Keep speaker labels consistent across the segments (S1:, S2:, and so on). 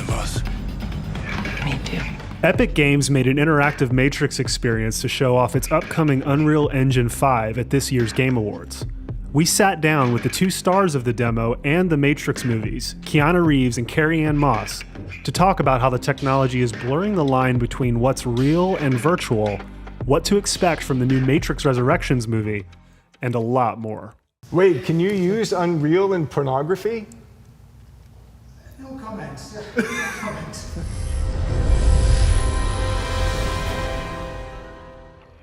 S1: boss.
S2: Me too.
S3: Epic Games made an interactive Matrix experience to show off its upcoming Unreal Engine 5 at this year's Game Awards. We sat down with the two stars of the demo and the Matrix movies, Keanu Reeves and Carrie-Anne Moss, to talk about how the technology is blurring the line between what's real and virtual, what to expect from the new Matrix Resurrections movie, and a lot more.
S4: Wait, can you use Unreal in pornography?
S5: No comments. No comments.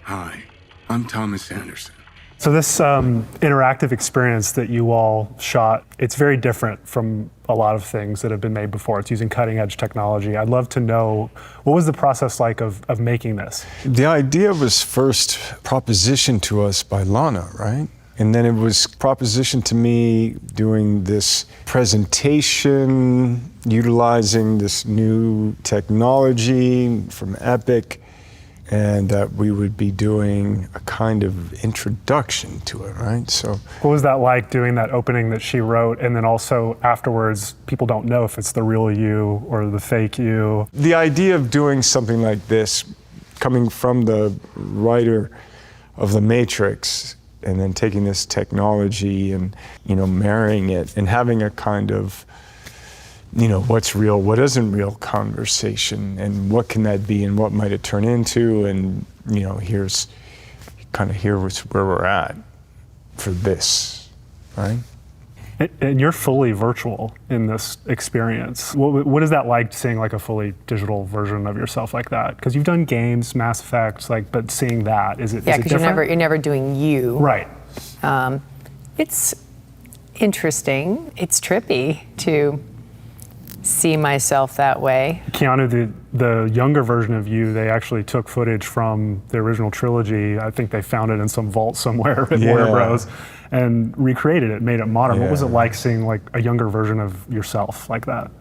S1: Hi, I'm Thomas Anderson.
S3: So this interactive experience that you all shot, it's very different from a lot of things that have been made before. It's using cutting edge technology. I'd love to know, what was the process like of making this?
S4: The idea was first propositioned to us by Lana, right? And then it was propositioned to me doing this presentation, utilizing this new technology from Epic, and that we would be doing a kind of introduction to it, right? So,
S3: what was that like, doing that opening that she wrote, and then also afterwards, people don't know if it's the real you or the fake you?
S4: the idea of doing something like this, coming from the writer of The Matrix, and then taking this technology and, marrying it and having a kind of, what's real, what isn't real conversation, and what can that be, and what might it turn into, and here's where we're at for this, right?
S3: And you're fully virtual in this experience. What is that like, seeing like a fully digital version of yourself like that? Because you've done games, Mass Effect, but seeing that, is it different?
S2: Yeah, because you're never doing you.
S3: Right.
S2: It's interesting. It's trippy to see myself that way.
S3: Keanu, the younger version of you, they actually took footage from the original trilogy. I think they found it in some vault somewhere at Warner Bros. And recreated it, made it modern. What was it like seeing like a younger version of yourself like that?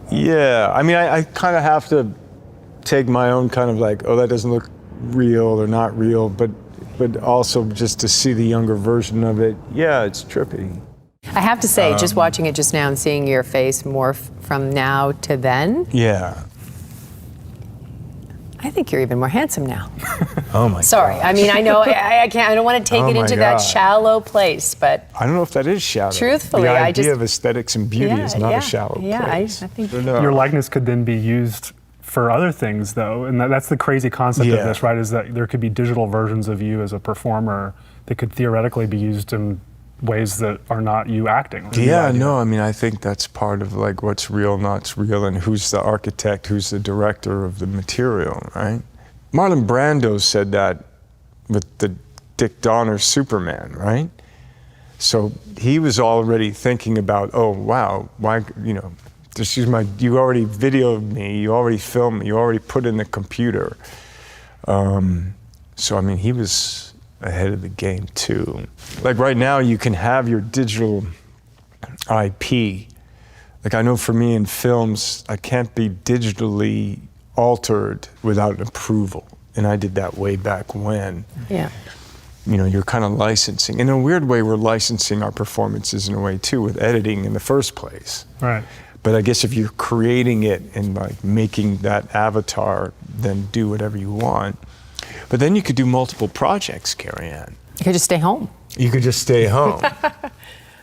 S4: Yeah, I mean, I kind of have to take my own kind of like, oh, that doesn't look real or not real, but also just to see the younger version of it, yeah, it's trippy.
S2: I have to say, just watching it just now and seeing your face morph from now to then,
S4: Yeah.
S2: I think you're even more handsome now.
S4: Oh my
S2: Sorry,
S4: God.
S2: I mean, I know I can't. I don't want to take
S4: Oh
S2: it
S4: my
S2: into that
S4: God.
S2: shallow place, but
S4: I don't know if that is shallow.
S2: Truthfully,
S4: the
S2: I
S4: idea
S2: just-
S4: of aesthetics and beauty is not a shallow place.
S2: I think
S3: Your likeness could then be used for other things, though, and that's the crazy concept of this, right? Is that there could be digital versions of you as a performer that could theoretically be used in ways that are not you acting.
S4: Yeah, no, I mean, I think that's part of like what's real, not real, and who's the architect, who's the director of the material, right? Marlon Brando said that with the Dick Donner Superman, right? So he was already thinking about, oh, wow, why, this is you already videoed me, you already filmed me, you already put in the computer. So, I mean, he was ahead of the game too. Like right now, you can have your digital IP. Like I know for me in films, I can't be digitally altered without approval. And I did that way back when.
S2: Yeah.
S4: You're kind of licensing. In a weird way, we're licensing our performances in a way too with editing in the first place.
S3: Right.
S4: But I guess if you're creating it and like making that avatar, then do whatever you want. But then you could do multiple projects, Carrie-Anne.
S2: You could just stay home.
S4: You could just stay home.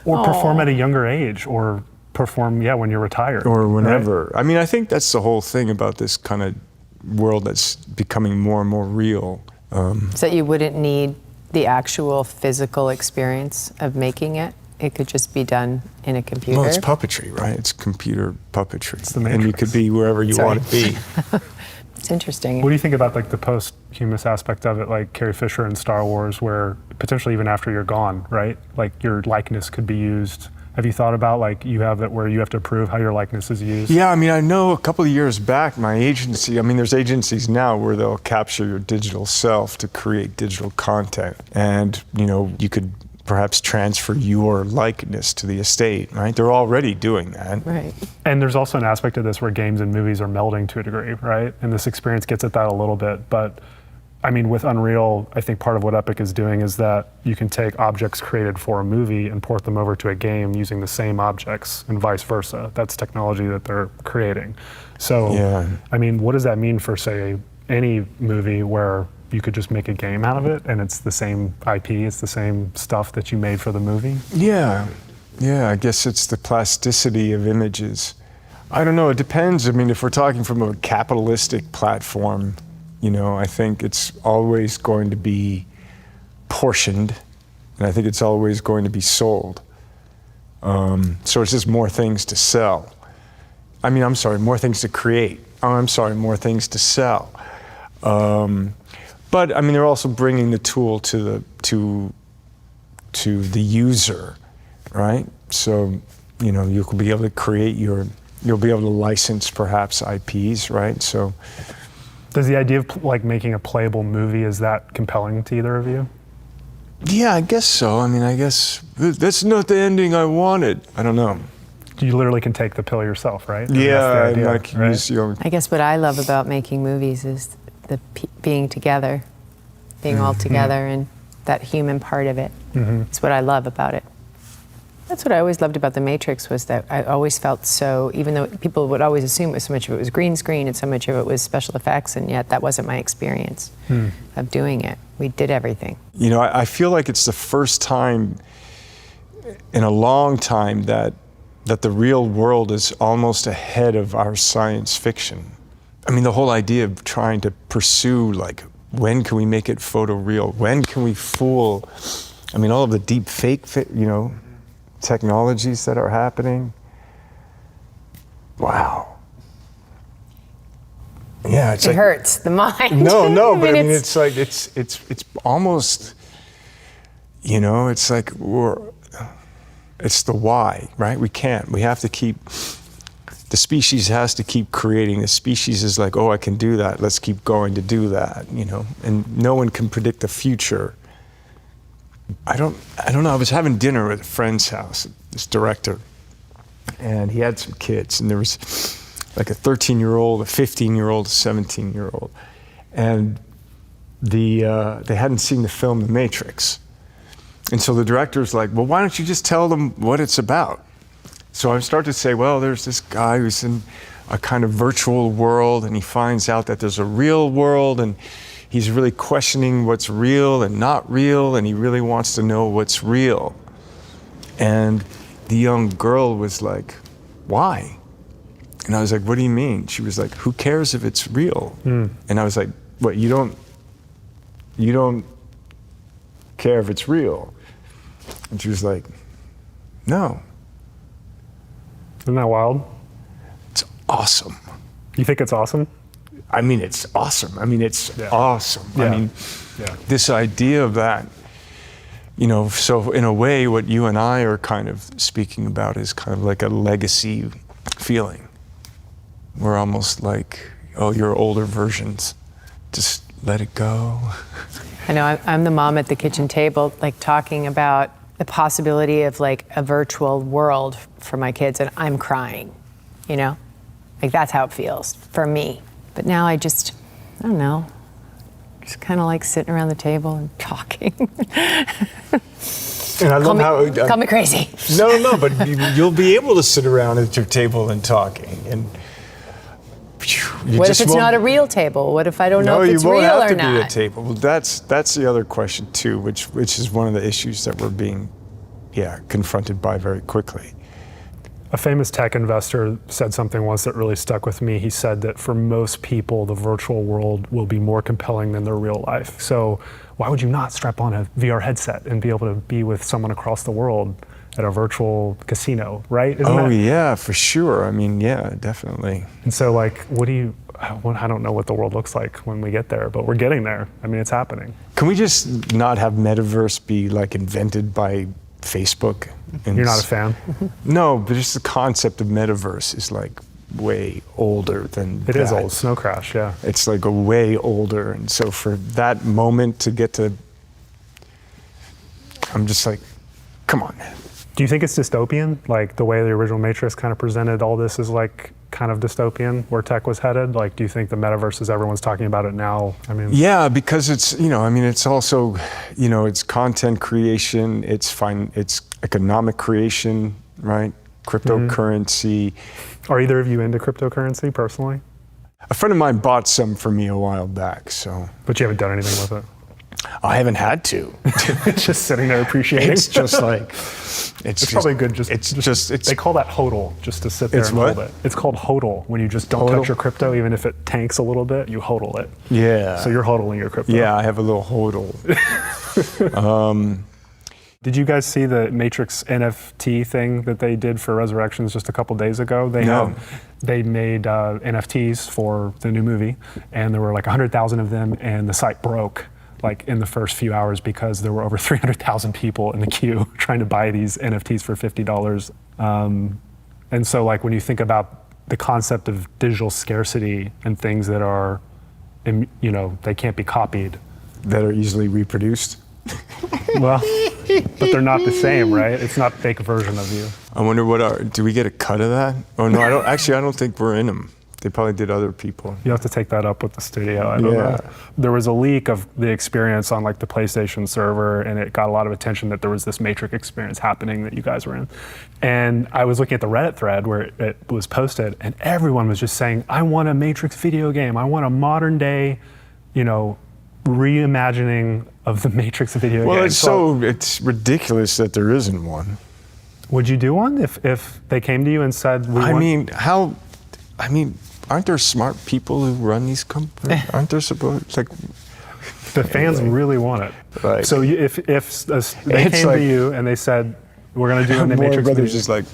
S3: Or perform at a younger age, or perform, when you're retired.
S4: Or whenever.
S3: Right?
S4: I mean, I think that's the whole thing about this kind of world that's becoming more and more real.
S2: So you wouldn't need the actual physical experience of making it? It could just be done in a computer?
S4: Well, it's puppetry, right? It's computer puppetry.
S3: It's the
S4: and you could be wherever you want to be.
S2: It's interesting.
S3: What do you think about like the posthumous aspect of it, like Carrie Fisher in Star Wars, where potentially even after you're gone, right? Like your likeness could be used. Have you thought about like you have it where you have to prove how your likeness is used?
S4: Yeah, I mean, I know a couple of years back, my agency, there's agencies now where they'll capture your digital self to create digital content. And, you could perhaps transfer your likeness to the estate, right? They're already doing that.
S2: Right.
S3: And there's also an aspect of this where games and movies are melding to a degree, right? And this experience gets at that a little bit, but I mean, with Unreal, I think part of what Epic is doing is that you can take objects created for a movie and port them over to a game using the same objects and vice versa. That's technology that they're creating. So,
S4: Yeah.
S3: I mean, what does that mean for, say, any movie where you could just make a game out of it and it's the same IP, it's the same stuff that you made for the movie?
S4: Yeah, I guess it's the plasticity of images. I don't know, it depends. I mean, if we're talking from a capitalistic platform, I think it's always going to be portioned, and I think it's always going to be sold. So it's just more things to sell. I mean, I'm sorry, more things to create. Oh, I'm sorry, more things to sell. But I mean, they're also bringing the tool to the user, right? So, you could be able to create you'll be able to license perhaps IPs, right? So.
S3: Does the idea of like making a playable movie, is that compelling to either of you?
S4: Yeah, I guess so. I mean, I guess that's not the ending I wanted. I don't know.
S3: You literally can take the pill yourself, right? I mean,
S4: Yeah,
S3: that's the idea,
S4: like
S3: right?
S4: use your.
S2: I guess what I love about making movies is the being together, being all together, and that human part of it. It's what I love about it. That's what I always loved about The Matrix, was that I always felt so, even though people would always assume so much of it was green screen and so much of it was special effects, and yet that wasn't my experience of doing it. We did everything.
S4: I feel like it's the first time in a long time that the real world is almost ahead of our science fiction. I mean, the whole idea of trying to pursue, like, when can we make it photoreal? When can we fool? I mean, all of the deep fake, technologies that are happening. Wow. Yeah,
S2: It hurts the mind.
S4: No, but I mean, it's like it's almost, it's like it's the why, right? We have to keep. The species has to keep creating. The species is like, oh, I can do that. Let's keep going to do that, And no one can predict the future. I don't know. I was having dinner at a friend's house, this director, and he had some kids, and there was like a 13-year-old, a 15-year-old, a 17-year-old, and they hadn't seen the film The Matrix. And so the director's like, well, why don't you just tell them what it's about? So I start to say, well, there's this guy who's in a kind of virtual world, and he finds out that there's a real world, and he's really questioning what's real and not real, and he really wants to know what's real. And the young girl was like, why? And I was like, what do you mean? She was like, who cares if it's real? And I was like, what, you don't care if it's real? And she was like, no.
S3: Isn't that wild?
S4: It's awesome.
S3: You think it's awesome?
S4: I mean, it's awesome. I mean, it's awesome.
S3: Yeah.
S4: I mean, this idea of that, so in a way, what you and I are kind of speaking about is kind of like a legacy feeling. We're almost like, oh, you're older versions. Just let it go.
S2: I know, I'm the mom at the kitchen table, like talking about the possibility of like a virtual world for my kids, and I'm crying, Like that's how it feels for me. But now I don't know, just kind of like sitting around the table and talking.
S4: And I love how...
S2: Call me crazy.
S4: No, but you'll be able to sit around at your table and talking. And
S2: what if it's not a real table? What if I don't know if it's real or not?
S4: No, you won't have to be a table. Well, that's the other question too, which is one of the issues that we're being, confronted by very quickly.
S3: A famous tech investor said something once that really stuck with me. He said that for most people, the virtual world will be more compelling than their real life. So why would you not strap on a VR headset and be able to be with someone across the world at a virtual casino, right?
S4: Yeah, for sure. I mean, yeah, definitely.
S3: And so like, I don't know what the world looks like when we get there, but we're getting there. I mean, it's happening.
S4: Can we just not have metaverse be like invented by Facebook?
S3: You're not a fan?
S4: No, but just the concept of metaverse is like way older than
S3: It is old. Snow Crash, yeah.
S4: It's like a way older. And so for that moment to get to, I'm just like, come on, man.
S3: Do you think it's dystopian? Like the way the original Matrix kind of presented all this as like kind of dystopian where tech was headed? Like, do you think the metaverse, as everyone's talking about it now? I mean,
S4: yeah, because it's, it's also, it's content creation, it's economic creation, right? Cryptocurrency.
S3: Are either of you into cryptocurrency personally?
S4: A friend of mine bought some for me a while back, so.
S3: But you haven't done anything with it?
S4: I haven't had to.
S3: It's just sitting there appreciating.
S4: It's just like,
S3: it's probably good. They call that hodl, just to sit there and hold it. It's called hodl when you just don't touch your crypto, even if it tanks a little bit, you hodl it.
S4: Yeah.
S3: So you're hodling your crypto.
S4: Yeah, I have a little hodl.
S3: Did you guys see the Matrix NFT thing that they did for Resurrections just a couple days ago? They made NFTs for the new movie, and there were like 100,000 of them, and the site broke like in the first few hours because there were over 300,000 people in the queue trying to buy these NFTs for $50. And so like when you think about the concept of digital scarcity and things that are, they can't be copied.
S4: That are easily reproduced.
S3: Well, but they're not the same, right? It's not a fake version of you.
S4: I wonder do we get a cut of that? Oh no, I don't think we're in them. They probably did other people.
S3: You have to take that up with the studio. I don't know. There was a leak of the experience on like the PlayStation server, and it got a lot of attention that there was this Matrix experience happening that you guys were in. And I was looking at the Reddit thread where it was posted, and everyone was just saying, I want a Matrix video game. I want a modern day, reimagining of the Matrix video game.
S4: Well, it's ridiculous that there isn't one.
S3: Would you do one if they came to you and said,
S4: aren't there smart people who run these companies? Aren't there supposed, like...
S3: The fans really want it. Right. So if they came to you and they said, we're going to do a Matrix
S4: Brothers is like,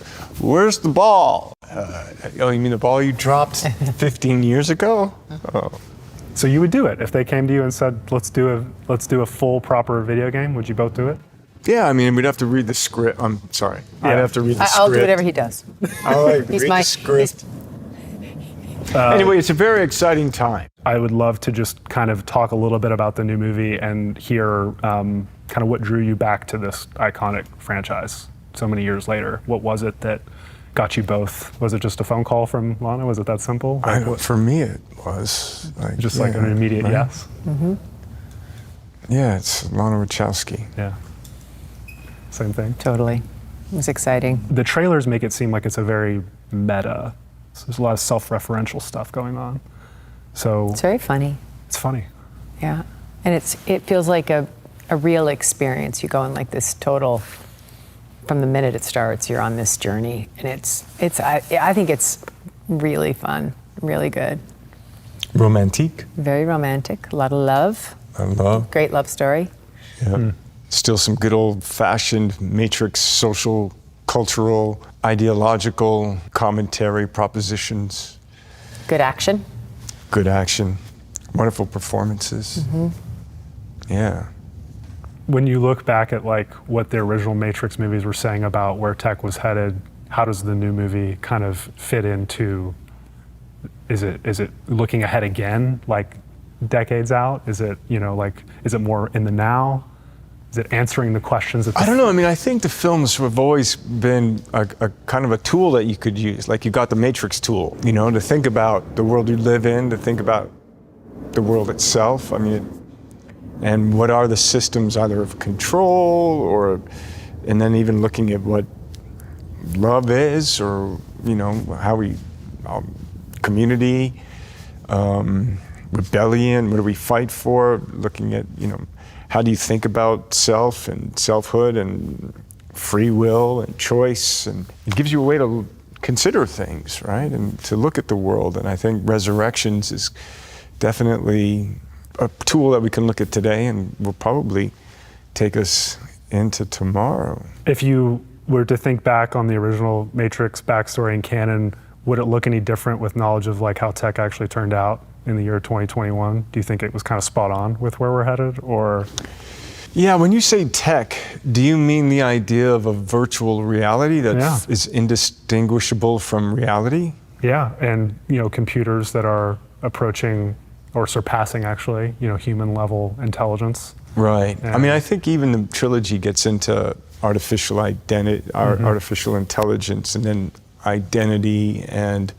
S4: where's the ball? You mean the ball you dropped 15 years ago? Oh.
S3: So you would do it if they came to you and said, let's do a full proper video game. Would you both do it?
S4: Yeah, we'd have to read the script. I'm sorry. Yeah. I'd have to read the script.
S2: I'll do whatever he does.
S4: I'll read the script. Anyway, it's a very exciting time.
S3: I would love to just kind of talk a little bit about the new movie and hear kind of what drew you back to this iconic franchise so many years later. What was it that got you both? Was it just a phone call from Lana? Was it that simple?
S4: For me, it was.
S3: Like an immediate yes?
S2: Mm-hmm.
S4: Yeah, it's Lana Wachowski.
S3: Yeah. Same thing?
S2: Totally. It was exciting.
S3: The trailers make it seem like it's a very meta. So there's a lot of self-referential stuff going on. So
S2: it's very funny.
S3: It's funny.
S2: Yeah. And it feels like a real experience. You go on like this total, from the minute it starts, you're on this journey. And I think it's really fun, really good.
S4: Romantic.
S2: Very romantic. A lot of love.
S4: Love.
S2: Great love story.
S4: Yeah. Still some good old-fashioned Matrix social, cultural, ideological commentary propositions.
S2: Good action.
S4: Good action. Wonderful performances.
S2: Mm-hmm.
S4: Yeah.
S3: When you look back at like what the original Matrix movies were saying about where tech was headed, how does the new movie kind of fit into? Is it looking ahead again, like decades out? Is it is it more in the now? Is it answering the questions that
S4: I don't know. I think the films have always been a kind of a tool that you could use. Like you got the Matrix tool, to think about the world you live in, to think about the world itself. And what are the systems either of control and then even looking at what love is, or, how we, community, rebellion, what do we fight for? Looking at, how do you think about self and selfhood and free will and choice? And it gives you a way to consider things, right? And to look at the world. And I think Resurrections is definitely a tool that we can look at today and will probably take us into tomorrow.
S3: If you were to think back on the original Matrix backstory and canon, would it look any different with knowledge of like how tech actually turned out in the year 2021? Do you think it was kind of spot on with where we're headed, or?
S4: Yeah, when you say tech, do you mean the idea of a virtual reality that is indistinguishable from reality?
S3: Yeah, and computers that are approaching or surpassing actually, human level intelligence.
S4: Right. I think even the trilogy gets into artificial identity, artificial intelligence, and then identity, and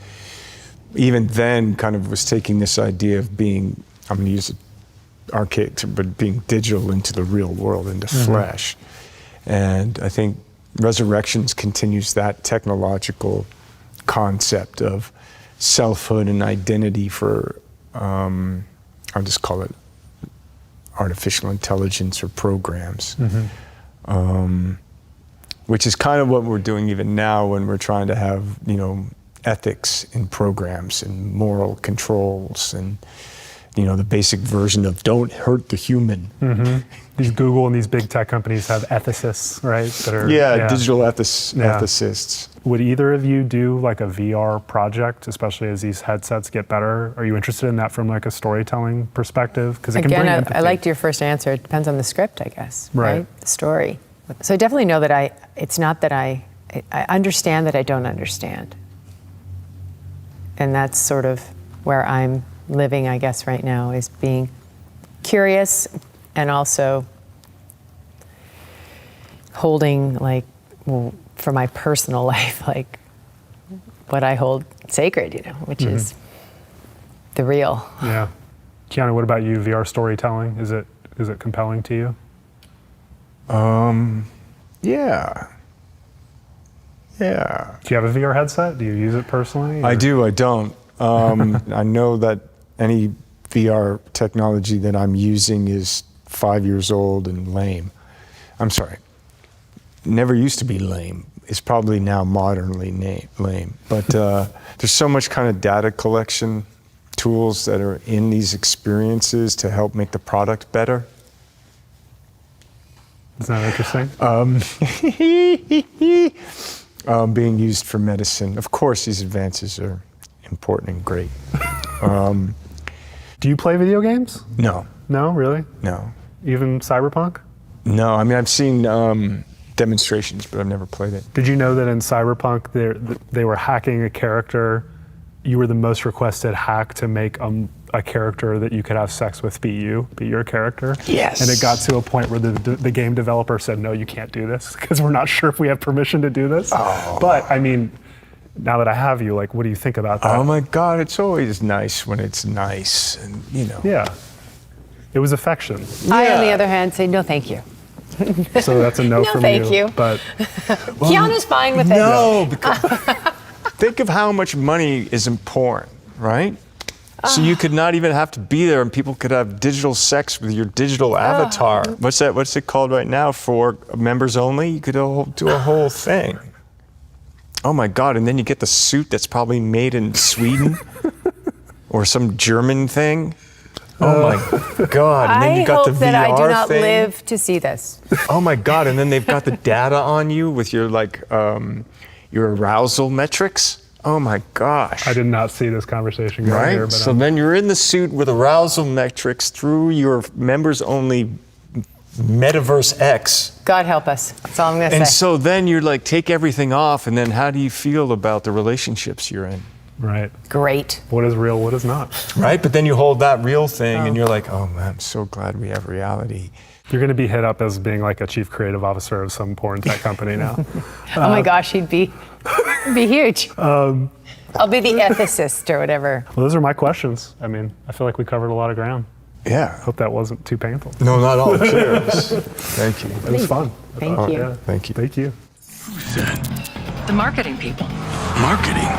S4: even then kind of was taking this idea of being, I'm going to use it archaic, but being digital into the real world, into flesh. And I think Resurrections continues that technological concept of selfhood and identity for, I'll just call it artificial intelligence or programs. Which is kind of what we're doing even now when we're trying to have, you know, ethics in programs and moral controls and, you know, the basic version of don't hurt the human.
S3: These Google and these big tech companies have ethicists, right? That are,
S4: digital ethicists.
S3: Would either of you do like a VR project, especially as these headsets get better? Are you interested in that from like a storytelling perspective? Because it can bring empathy.
S2: I liked your first answer. It depends on the script, I guess.
S3: Right.
S2: The story. So I definitely know that it's not that I understand that I don't understand. And that's sort of where I'm living, I guess, right now, is being curious and also holding, like, well, for my personal life, like what I hold sacred, you know, which is the real.
S3: Yeah. Keanu, what about you? VR storytelling, is it compelling to you?
S4: Yeah.
S3: Do you have a VR headset? Do you use it personally?
S4: I do, I don't. I know that any VR technology that I'm using is 5 years old and lame. I'm sorry, never used to be lame. It's probably now modernly lame. But there's so much kind of data collection tools that are in these experiences to help make the product better.
S3: Is that interesting?
S4: Being used for medicine. Of course, these advances are important and great.
S3: Do you play video games?
S4: No.
S3: No, really?
S4: No.
S3: Even Cyberpunk?
S4: No, I mean, I've seen demonstrations, but I've never played it.
S3: Did you know that in Cyberpunk they were hacking a character? You were the most requested hack to make a character that you could have sex with be your character.
S4: Yes.
S3: And it got to a point where the game developer said, no, you can't do this because we're not sure if we have permission to do this. Oh. But I mean, now that I have you, like, what do you think about that?
S4: Oh my God, it's always nice when it's nice, and you know.
S3: Yeah. It was affection.
S2: I, on the other hand, say no, thank you.
S3: So that's a no,
S2: no
S3: from
S2: thank you.
S3: But
S2: Keanu's fine with it.
S4: No, because think of how much money is in porn, right? So you could not even have to be there, and people could have digital sex with your digital avatar. What's that? What's it called right now for members only? You could do a whole thing. Oh my God! And then you get the suit that's probably made in Sweden or some German thing. Oh my God! And then you got the VR thing.
S2: I hope that I do not live to see this.
S4: Oh my God! And then they've got the data on you with your your arousal metrics. Oh my gosh.
S3: I did not see this conversation going here. But
S4: so then you're in the suit with arousal metrics through your members only Metaverse X.
S2: God help us. That's all I'm going to say.
S4: And so then you're like, take everything off, and then how do you feel about the relationships you're in?
S3: Right.
S2: Great.
S3: What is real, what is not?
S4: Right, but then you hold that real thing and you're like, oh man, I'm so glad we have reality.
S3: You're going to be hit up as being like a chief creative officer of some porn tech company now.
S2: Oh my gosh, he'd be huge. I'll be the ethicist or whatever.
S3: Well, those are my questions. I mean, I feel like we covered a lot of ground.
S4: Yeah.
S3: Hope that wasn't too painful.
S4: No, not all. Cheers. Thank you.
S3: It was fun.
S2: Thank you.
S3: Yeah.
S4: Thank you.
S3: Thank you.
S1: Who's that?
S6: The marketing people.
S1: Marketing?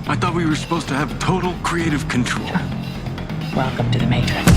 S1: I thought we were supposed to have total creative control.
S6: Welcome to the Matrix.